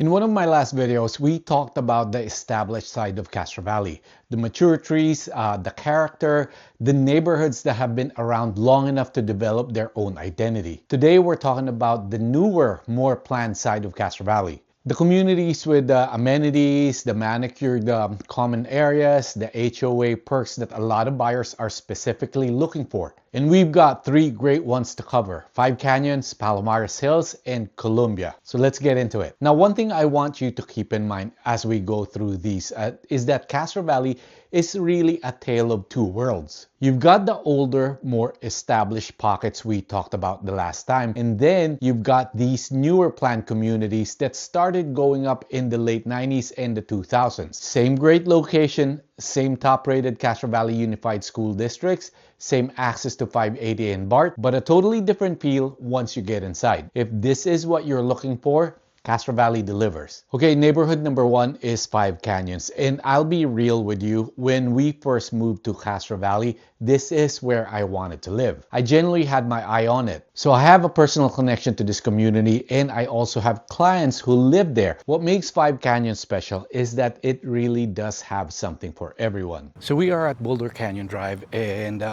In one of my last videos, we talked about the established side of Castro Valley, the mature trees, the character, the neighborhoods that have been around long enough to develop their own identity. Today, we're talking about the newer, more planned side of Castro Valley. The communities with the amenities, the manicured common areas, the HOA perks that a lot of buyers are specifically looking for. And we've got three great ones to cover: Five Canyons, Palomares Hills, and Colombia. So let's get into it. Now, one thing I want you to keep in mind as we go through these is that Castro Valley is really a tale of two worlds. You've got the older, more established pockets we talked about the last time, and then you've got these newer planned communities that started going up in the late 90s and the 2000s. Same great location, same top-rated Castro Valley Unified School Districts, same access to 580 and BART, but a totally different feel once you get inside. If this is what you're looking for, Castro Valley delivers. Okay, neighborhood number one is Five Canyons. And I'll be real with you, when we first moved to Castro Valley, this is where I wanted to live. I genuinely had my eye on it. So I have a personal connection to this community, and I also have clients who live there. What makes Five Canyons special is that it really does have something for everyone. So we are at Boulder Canyon Drive, and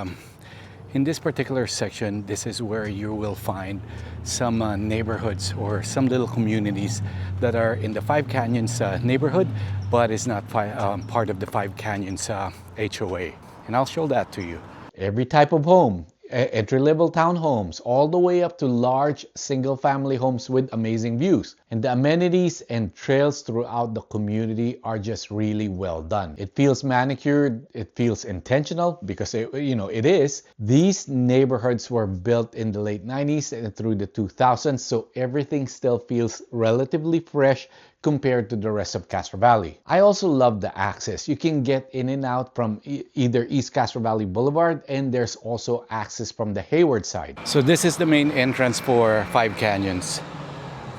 in this particular section, this is where you will find some neighborhoods or some little communities that are in the Five Canyons neighborhood, but is not part of the Five Canyons HOA. And I'll show that to you. Every type of home, entry-level townhomes, all the way up to large single-family homes with amazing views. And the amenities and trails throughout the community are just really well done. It feels manicured, it feels intentional, because it is. These neighborhoods were built in the late 90s and through the 2000s, so everything still feels relatively fresh compared to the rest of Castro Valley. I also love the access. You can get in and out from either East Castro Valley Boulevard, and there's also access from the Hayward side. So this is the main entrance for Five Canyons.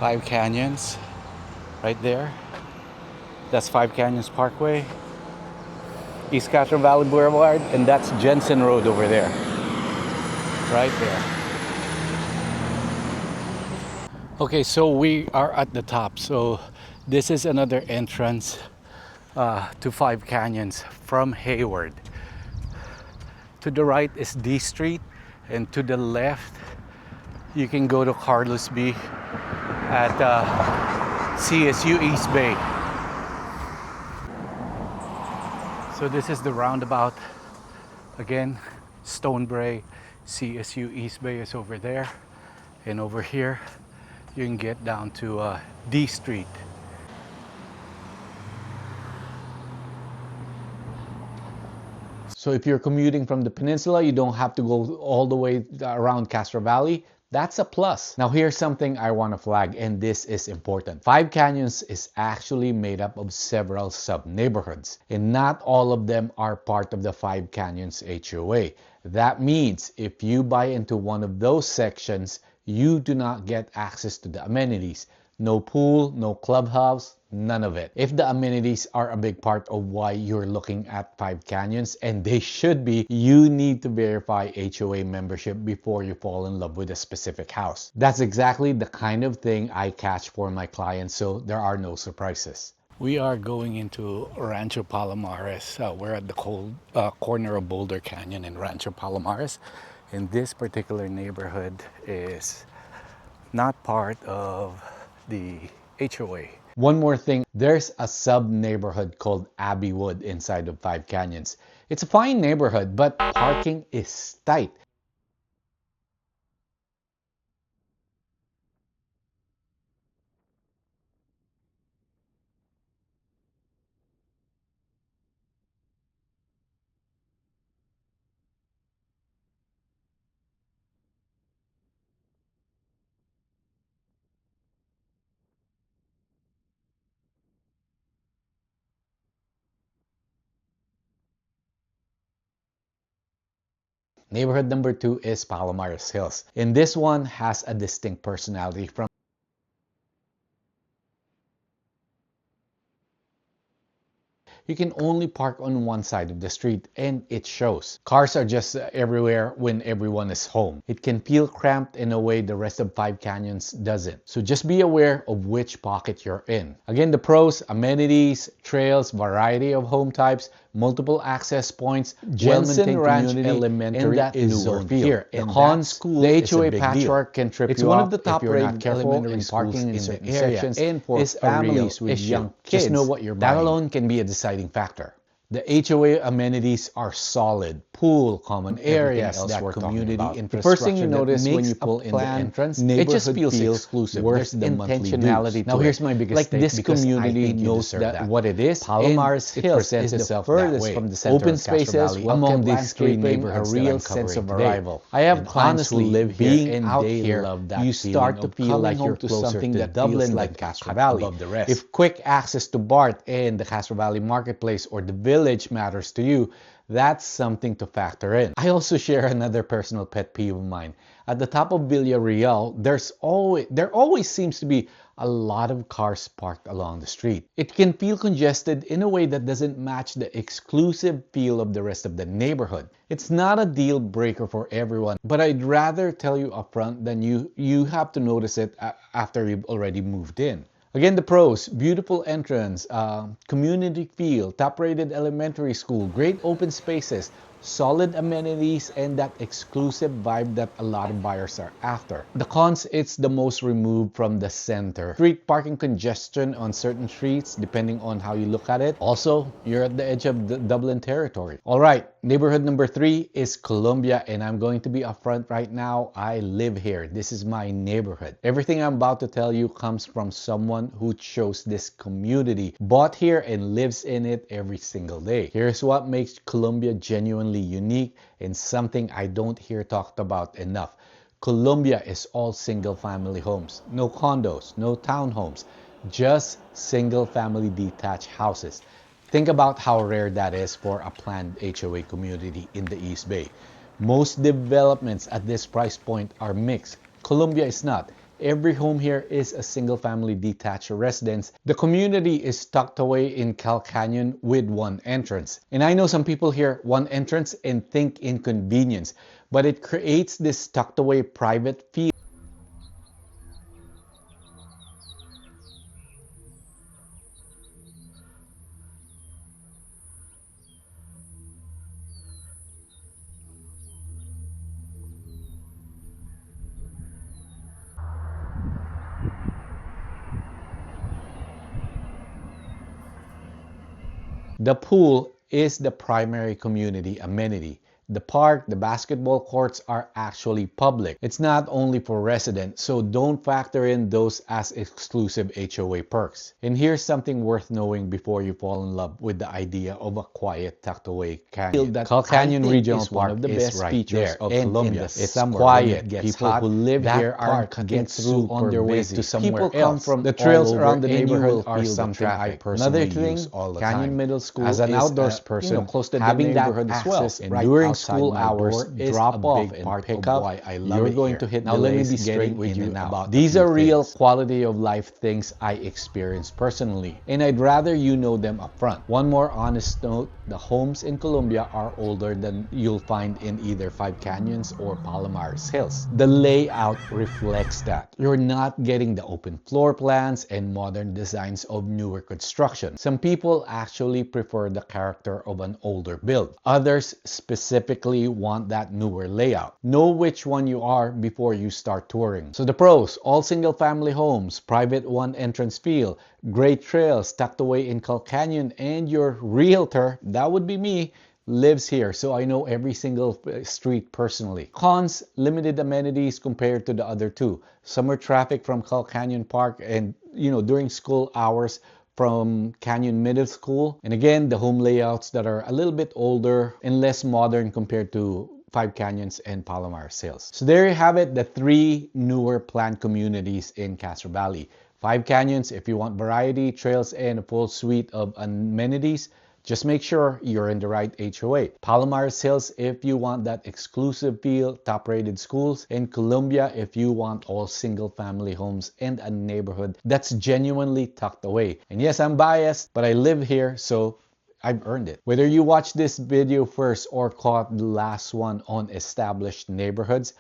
Five Canyons, right there. That's Five Canyons Parkway, East Castro Valley Boulevard, and that's Jensen Road over there. Right there. Okay, so we are at the top. So this is another entrance to Five Canyons from Hayward. To the right is D Street, and to the left you can go to Carlos B at CSU East Bay. So this is the roundabout. Again, Stonebrae, CSU East Bay is over there, and over here you can get down to D Street. So if you're commuting from the peninsula, you don't have to go all the way around Castro Valley. That's a plus. Now here's something I want to flag, and this is important. Five Canyons is actually made up of several sub-neighborhoods, and not all of them are part of the Five Canyons HOA. That means if you buy into one of those sections, you do not get access to the amenities. No pool, no clubhouse, none of it. If the amenities are a big part of why you're looking at Five Canyons, and they should be, you need to verify HOA membership before you fall in love with a specific house. That's exactly the kind of thing I catch for my clients, so there are no surprises. We are going into Rancho Palomares. We're at the corner of Boulder Canyon and Rancho Palomares. And this particular neighborhood is not part of the HOA. One more thing, there's a sub-neighborhood called Abbeywood inside of Five Canyons. It's a fine neighborhood, but parking is tight. Neighborhood number two is Palomares Hills. And this one has a distinct personality from you can only park on one side of the street, and it shows. Cars are just everywhere when everyone is home. It can feel cramped in a way the rest of Five Canyons doesn't. So just be aware of which pocket you're in. Again, the pros: amenities, trails, variety of home types, multiple access points, Jensen Ranch Elementary is zoned here. The cons: the HOA patchwork can trip you up if you're not careful, and parking in certain sections and for families with young kids. Just know what you're buying. That alone can be a deciding factor. The HOA amenities are solid: pool, common areas, that community infrastructure. The first thing you notice when you pull in the entrance, it just feels exclusive. There's the intentionality. Now here's my biggest mistake, this community knows that what it is. Palomares Hills is the furthest from the center open of spaces among these three neighborhoods, a real sense of arrival. I have honestly lived here, and out here, you start to feel like you're closer to something that feels like Castro Valley. If quick access to BART and the Castro Valley Marketplace or the village matters to you, that's something to factor in. I also share another personal pet peeve of mine. At the top of Villarreal, there always seems to be a lot of cars parked along the street. It can feel congested in a way that doesn't match the exclusive feel of the rest of the neighborhood. It's not a deal breaker for everyone, but I'd rather tell you upfront than you have to notice it after you've already moved in. Again, the pros: beautiful entrance, community feel, top-rated elementary school, great open spaces, solid amenities, and that exclusive vibe that a lot of buyers are after. The cons: it's the most removed from the center. Street parking congestion on certain streets, depending on how you look at it. Also, you're at the edge of the Dublin territory. All right, neighborhood number 3 is Colombia, and I'm going to be upfront right now. I live here. This is my neighborhood. Everything I'm about to tell you comes from someone who chose this community, bought here, and lives in it every single day. Here's what makes Colombia genuinely unique and something I don't hear talked about enough. Colombia is all single-family homes. No condos, no townhomes, just single-family detached houses. Think about how rare that is for a planned HOA community in the East Bay. Most developments at this price point are mixed. Colombia is not. Every home here is a single-family detached residence. The community is tucked away in Cal Canyon with one entrance. And I know some people hear one entrance and think inconvenience, but it creates this tucked away private feel. The pool is the primary community amenity. The park, the basketball courts are actually public. It's not only for residents, so don't factor in those as exclusive HOA perks. And here's something worth knowing before you fall in love with the idea of a quiet, tucked away canyon. Cal Canyon Regional Park one of the best features of Colombia. It's quiet. People who live here aren't cutting through on their way to somewhere else. From the trails around the neighborhood are something I personally use all the time. Canyon Middle School, as an outdoors person, close to having that access and during school hours, drop off and pick up, you're going to hit. Now let me be straight with you about these are real quality of life things I experienced personally, and I'd rather you know them up front. One more honest note: the homes in Colombia are older than you'll find in either Five Canyons or Palomares Hills. The layout reflects that. You're not getting the open floor plans and modern designs of newer construction. Some people actually prefer the character of an older build. Others specifically want that newer layout. Know which one you are before you start touring. So the pros: all single family homes, private one entrance feel, great trails tucked away in Cal Canyon, and your realtor, that would be me, lives here, so I know every single street personally. Cons: limited amenities compared to the other two. Summer traffic from Cal Canyon Park, and during school hours from Canyon Middle School. And again, the home layouts that are a little bit older and less modern compared to Five Canyons and Palomares Hills. So there you have it, the 3 newer planned communities in Castro Valley. Five Canyons if you want variety, trails, and a full suite of amenities. Just make sure you're in the right HOA. Palomares Hills if you want that exclusive feel, top-rated schools. And Colombia if you want all single-family homes and a neighborhood that's genuinely tucked away. And yes, I'm biased, but I live here, so I've earned it. Whether you watch this video first or caught the last one on established neighborhoods,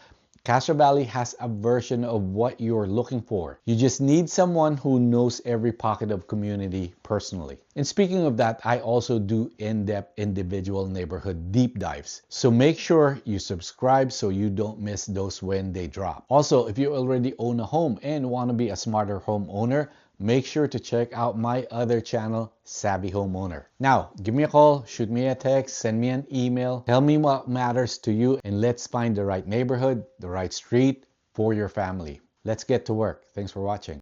Castro Valley has a version of what you're looking for. You just need someone who knows every pocket of community personally. And speaking of that, I also do in-depth individual neighborhood deep dives. So make sure you subscribe so you don't miss those when they drop. Also, if you already own a home and want to be a smarter homeowner, make sure to check out my other channel, Savvy Homeowner. Now, give me a call, shoot me a text, send me an email, tell me what matters to you, and let's find the right neighborhood, the right street for your family. Let's get to work. Thanks for watching.